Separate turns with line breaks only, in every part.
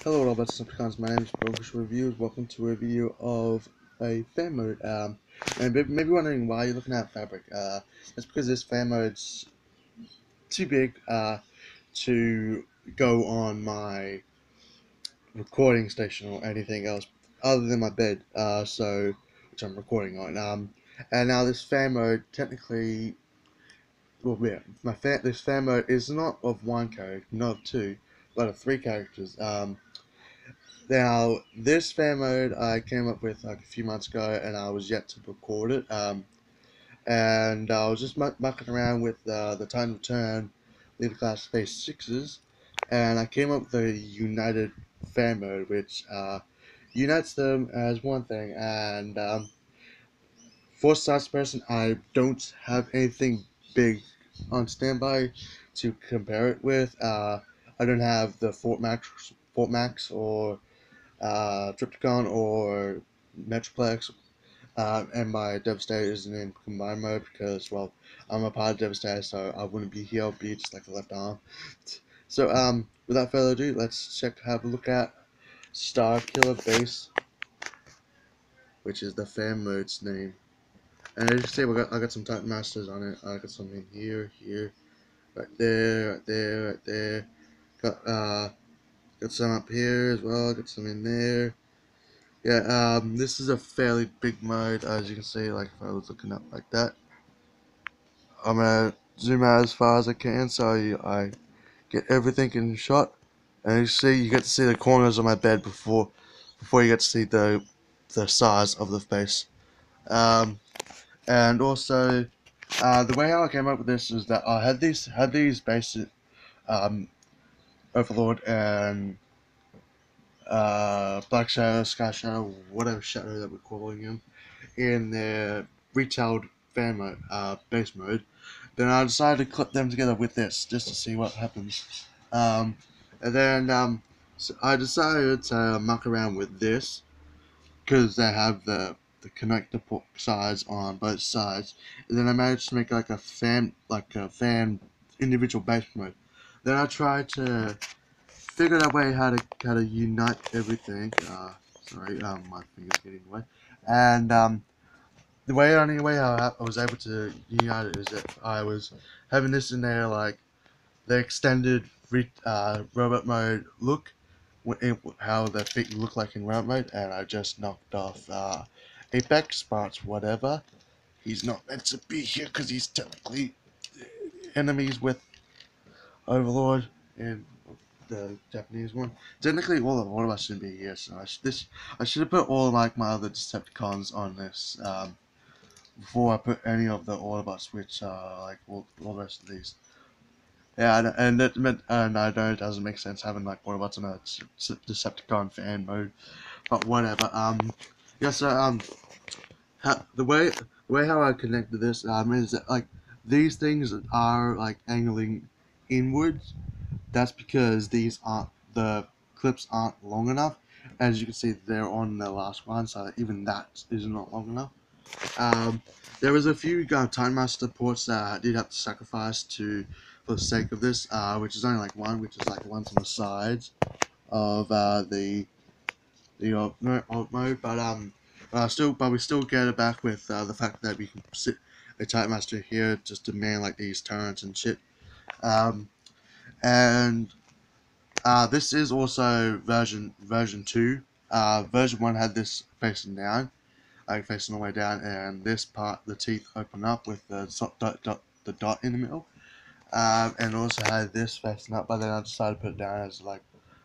Hello, all about Subcons. My name is Bogus Reviews. Welcome to a review of a fan mode. And maybe wondering why you're looking at fabric. That's because this fan mode's too big to go on my recording station or anything else other than my bed. Which I'm recording on. And now this fan mode technically, well, yeah, this fan mode is not of one character, not of two, but of three characters. Now, this fan mode I came up with like a few months ago, and I was yet to record it. And I was just mucking around with the Titan Return Leader Class Phase 6s, and I came up with a United fan mode, which unites them as one thing. And for such person, I don't have anything big on standby to compare it with. I don't have the Fort Max, or Tripticon or Metroplex, and my Devastator isn't in combined mode because, well, I'm a part of Devastator, so I wouldn't be here. I'd be just like the left arm. So, without further ado, let's have a look at Star Killer Base, which is the fan mode's name. And as you can see, I got some Titan Masters on it. I got some in here, right there, right there, right there. Got some up here as well. Got some in there. Yeah, this is a fairly big mode, as you can see. Like, if I was looking up like that, I'm gonna zoom out as far as I can so I get everything in shot. And you see, you get to see the corners of my bed before you get to see the size of the face. And also, the way how I came up with this is that I had these basic Overlord and Black Shadow, Sky Shadow, whatever shadow that we're calling him, in the retailed fan mode, base mode. Then I decided to clip them together with this just to see what happens. And then so I decided to muck around with this because they have the connector port sides on both sides. And then I managed to make like a fan individual base mode. Then I tried to figure out a way how to unite everything. Sorry, my finger's getting away. And the only way I was able to unite it is that I was having this in there, like the extended robot mode look, how the feet look like in robot mode, and I just knocked off Apex parts, whatever. He's not meant to be here because he's technically enemies with Overlord and the Japanese one. Technically, all of us should be here, so I should have put all like my other Decepticons on this. Before I put any of the Autobots, which are like all the rest of these. Yeah, and I know it doesn't make sense having like Autobots in a Decepticon fan mode, but whatever. Yeah. So the way how I connected this is that like these things are like angling inwards. That's because the clips aren't long enough. As you can see, they're on the last one, so even that is not long enough. Um, there was a few Time Master ports that I did have to sacrifice for the sake of this, which is only like one, which is like the ones on the sides of the alt mode, but we still get it back with the fact that we can sit a Time Master here just to man like these turrets and shit. Um, and this is also version 2. Version 1 had this facing down, like facing all the way down, and this part, the teeth open up with the dot in the middle. And also had this facing up, but then I decided to put it down as like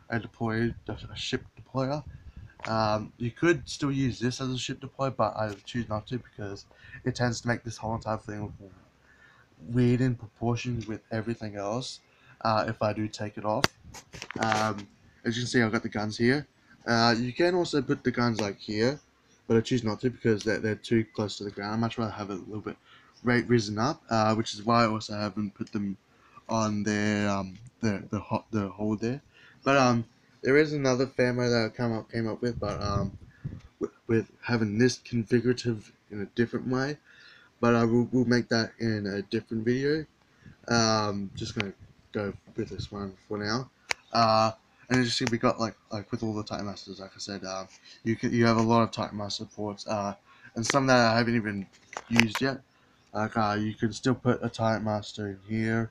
a ship deployer. You could still use this as a ship deploy, but I choose not to because it tends to make this whole entire thing weird in proportions with everything else. If I do take it off, as you can see, I've got the guns here. You can also put the guns like here, but I choose not to because they're too close to the ground. I'd much rather have it a little bit risen up, which is why I also haven't put them on the hole there. But there is another family that I came up with, but with having this configurative in a different way. But I will make that in a different video. Just gonna go with this one for now. and as you see, we got like with all the Titan Masters, like I said, you have a lot of Titan Master ports, and some that I haven't even used yet. Like you can still put a Titan Master in here,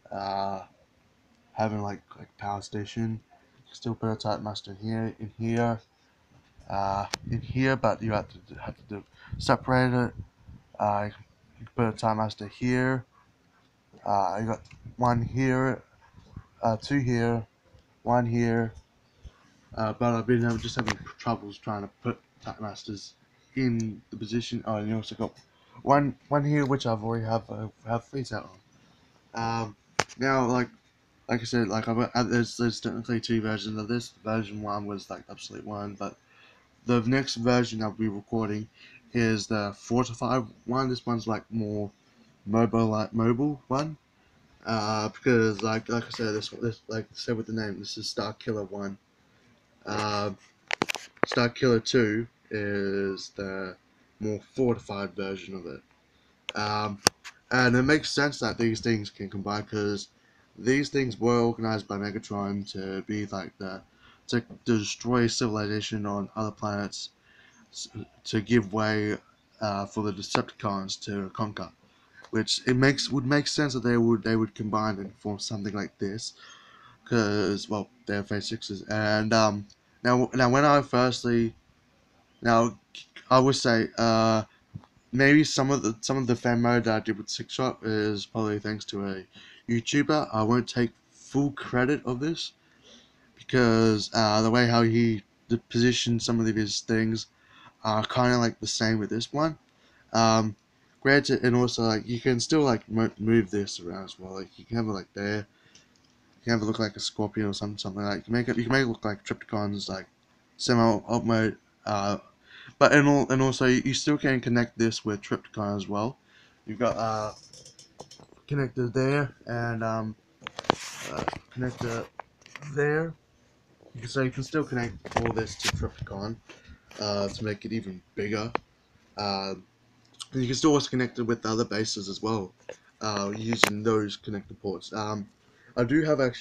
having like power station. You can still put a Titan Master in here, but you have to separate it. You can put a Titan Master here. You got one here, two here, one here. But I've been just having troubles trying to put Titan Masters in the position. Oh, and you also got one here, which I've already have face out on. Now like I said, there's technically two versions of this. Version 1 was like Absolute 1, but the next version I'll be recording is the fortified one. This one's like more mobile one. Because like I said, this like I said with the name, this is Star Killer 1. Uh, Star Killer 2 is the more fortified version of it. And it makes sense that these things can combine because these things were organized by Megatron to be like to destroy civilization on other planets, to give way for the Decepticons to conquer. Which would make sense that they would combine and form something like this, because well they're phase sixes. And now when I firstly now I would say maybe some of the fan mode that I did with sixshot is probably thanks to a YouTuber. I won't take full credit of this because the way how he positioned some of his things are kind of like the same with this one. Um, Granted, and also like you can still like move this around as well. Like you can have it like there. You can have it look like a scorpion or something like. You can make it look like Triptychon's like semi alt mode. But and also you still can connect this with Triptychon as well. You've got connector there and connector there. So you can still connect all this to Triptychon to make it even bigger. And you can still also connect it with other bases as well, using those connector ports. I do have a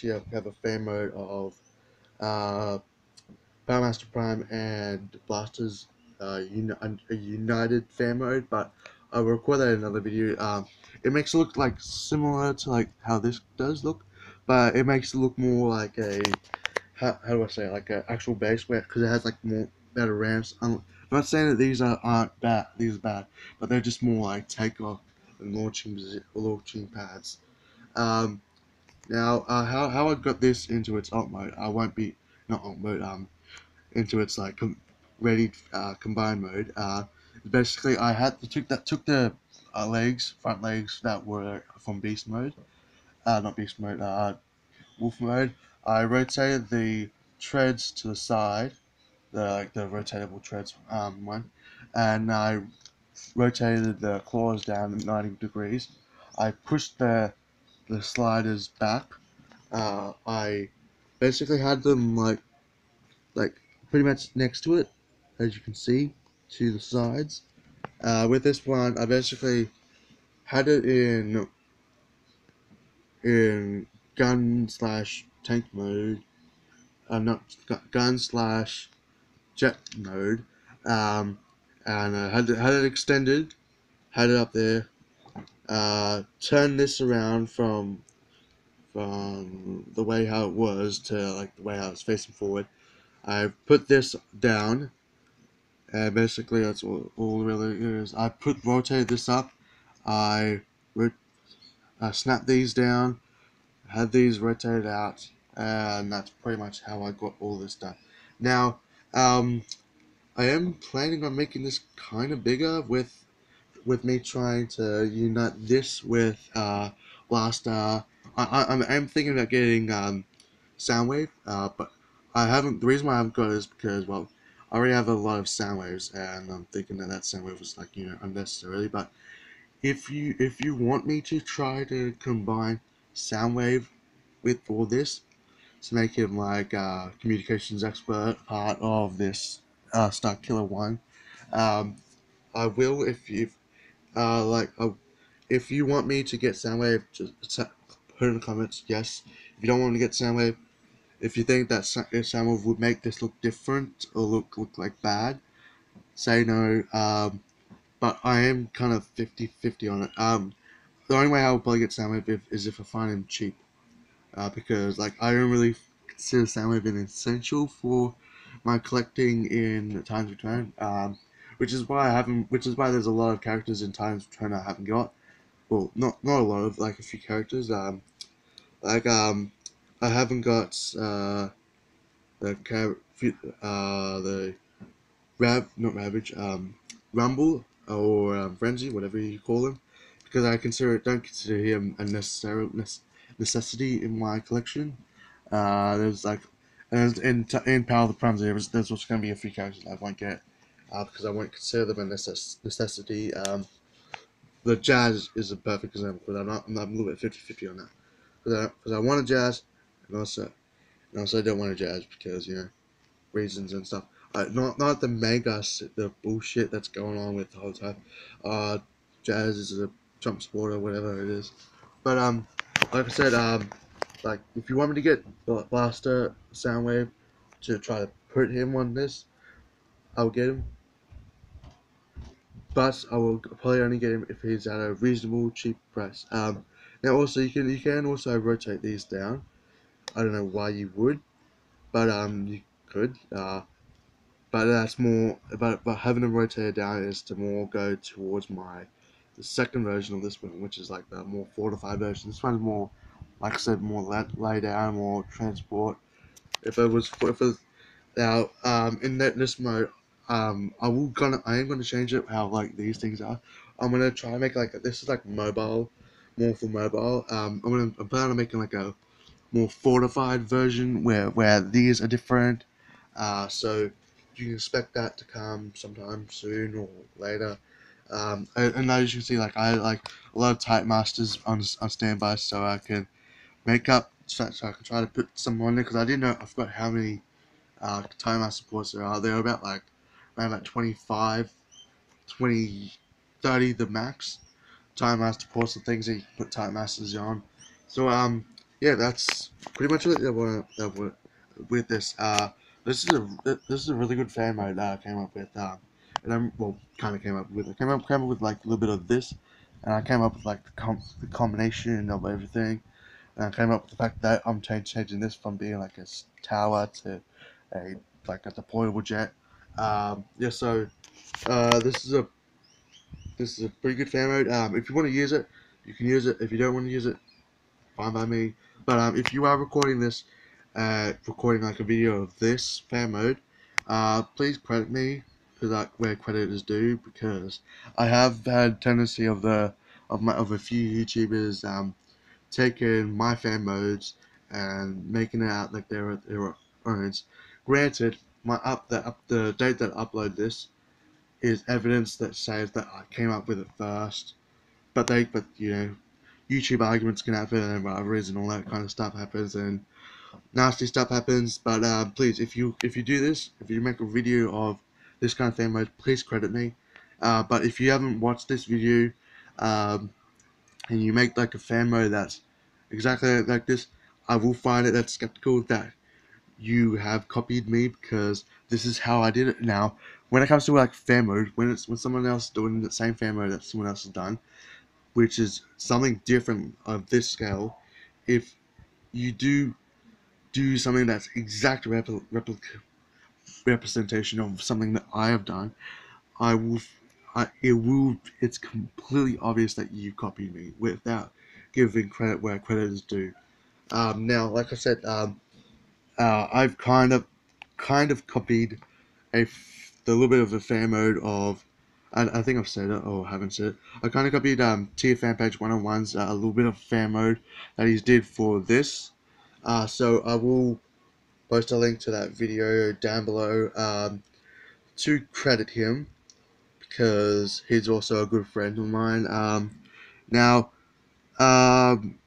fan mode of uh, Powermaster Prime and Blaster's a united fan mode, but I'll record that in another video. It makes it look like similar to like how this does look, but it makes it look more like a how do I say it? Like an actual base where because it has like more better ramps. I'm not saying that aren't bad. These are bad, but they're just more like takeoff and launching pads. Um, Now how I got this into its alt mode? I won't be not alt mode. Into its like ready combined mode. Basically, I had to took the front legs that were from beast mode. Not beast mode. Wolf mode. I rotated the treads to the side, the rotatable treads one, and I rotated the claws down 90 degrees. I pushed the sliders back. I basically had them like pretty much next to it, as you can see, to the sides. With this one, I basically had it in gun slash tank mode, not gun slash jet mode, and had it extended, had it up there. Turn this around from the way how it was to like the way how it's facing forward. I put this down, and basically that's all really is. I rotated this up. I snapped these down, had these rotated out, and that's pretty much how I got all this done. Now, I am planning on making this kind of bigger with me trying to unite this with last. I'm thinking about getting Soundwave, but I haven't. The reason why I haven't got it is because well, I already have a lot of Soundwaves, and I'm thinking that Soundwave was like unnecessarily. But if you want me to try to combine Soundwave with all this to make him like communications expert part of this Star Killer 1, um, I will like if you want me to get Soundwave, just put in the comments yes. If you don't want me to get Soundwave, If you think that if someone would make this look different or look like bad, say no. But I am kind of 50-50 on it. The only way I would probably get Soundwave is if I find him cheap. Because like I don't really consider Soundwave an essential for my collecting in Times Return. Which is why I haven't. Which is why there's a lot of characters in Times Return I haven't got. Well, not a lot of, like a few characters. Like I haven't got the the not Ravage, Rumble or Frenzy, whatever you call him, because I don't consider him a necessity in my collection. There's like, in Power of the Primes, there's also going to be a few characters I won't get, because I won't consider them a necessity. The Jazz is a perfect example, but I'm a little bit 50-50 on that, because I want a Jazz, and also I don't want a Jazz because reasons and stuff. Not the the bullshit that's going on with the whole time. Uh, Jazz is a Trump supporter, whatever it is. But like I said, like if you want me to get Blaster Soundwave to try to put him on this, I'll get him. But I will probably only get him if he's at a reasonable, cheap price. Now also you can also rotate these down. I don't know why you would, but you could. But that's more. But having them rotated down is to more go towards the second version of this one, which is like the more fortified version. This one's more, like I said, more lay down, more transport. If it was now in this mode, I am gonna change it how like these things are. I'm gonna try and make like this is like mobile, more for mobile. I'm planning on making like a more fortified version where these are different. So you can expect that to come sometime soon or later. And as you can see, like I like a lot of type masters on standby, so I can make up so I can try to put some on there because I didn't know I forgot how many time master supports there are. There are about like around like 25, 20, 30 the max time master ports and things that you can put time masters on. So yeah, that's pretty much it. With this. This is a really good fan mode that I came up with. And I'm well kind of came up with. I came up with like a little bit of this, and I came up with like the combination of everything. And I came up with the fact that I'm changing this from being like a tower to a like a deployable jet. Yeah, so this is a pretty good fan mode. If you want to use it, you can use it. If you don't want to use it, fine by me. But if you are recording this, recording like a video of this fan mode, please credit me because like where credit is due, because I have had tendency of a few YouTubers taking my fan modes and making it out like their own. Granted, the date that I upload this is evidence that says that I came up with it first. But YouTube arguments can happen and rivalries and all that kind of stuff happens and nasty stuff happens. But please, if you do this, if you make a video of this kind of fan mode, please credit me. But if you haven't watched this video, um, and you make like a fan mode that's exactly like this, I will find it that's skeptical that you have copied me because this is how I did it. Now, when it comes to like fan mode, when someone else is doing the same fan mode that someone else has done, which is something different of this scale, if you do something that's exact representation of something that I have done, I will, it's completely obvious that you copied me without giving credit where credit is due. Now, like I said, I've kind of copied the little bit of a fan mode of, I think I've said it or haven't said it. I kind of copied Tier Fan Page 101's a little bit of fan mode that he did for this. So I will post a link to that video down below to credit him because he's also a good friend of mine. Now, um,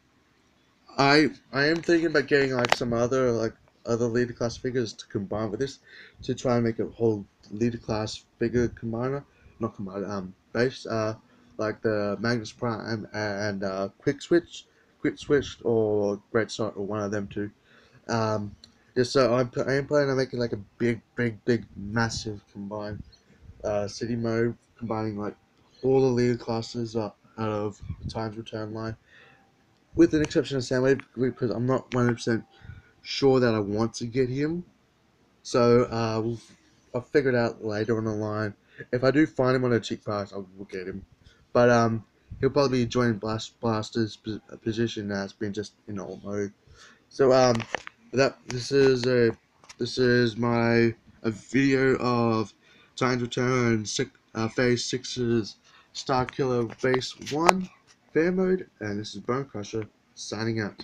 I am thinking about getting like some other leader class figures to combine with this to try and make a whole leader class figure combiner, not combiner, base, like the Magnus Prime and Quick Switch or Great Shot or one of them two. Um, Just so I am planning on making like a big, massive combined city mode, combining like all the leader classes out of the Times Return line, with an exception of Soundwave, because I'm not 100% sure that I want to get him. So I'll figure it out later on the line. If I do find him on a cheap price, I will get him. But he'll probably be joining Blaster's position as being just in alt mode. So that this is my a video of Time's Return Phase 6's Star Killer Base 1 fair mode, and this is Bone Crusher signing out.